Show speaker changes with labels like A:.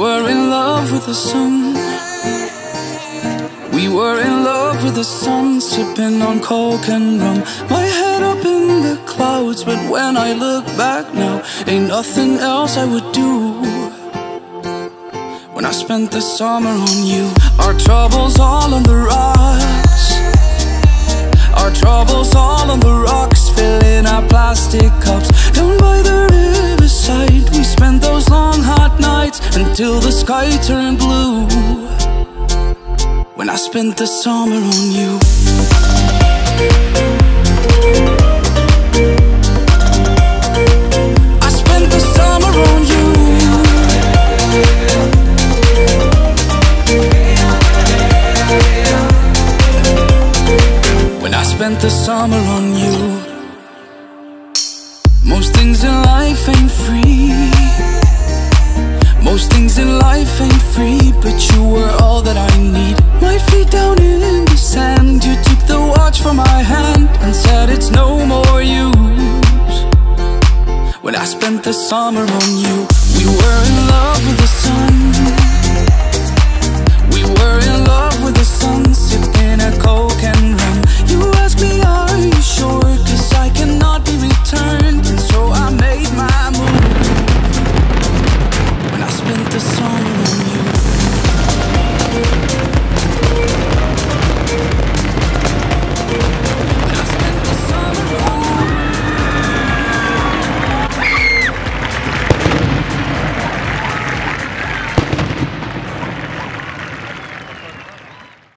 A: were in love with the sun. We were in love with the sun, sipping on coke and rum. My head up in the clouds, but when I look back now, ain't nothing else I would do. When I spent the summer on you, our troubles all on the rocks. Our troubles all on the rocks, filling our plastic cups. Down by the riverside, we spent those long hot nights until the sky turned blue. When I spent the summer on you. I spent the summer on you. When I spent the summer on you. Most things in life ain't free. Most things in life ain't free, but you were all that I need. My feet down in the sand, you took the watch from my hand and said it's no more use. When I spent the summer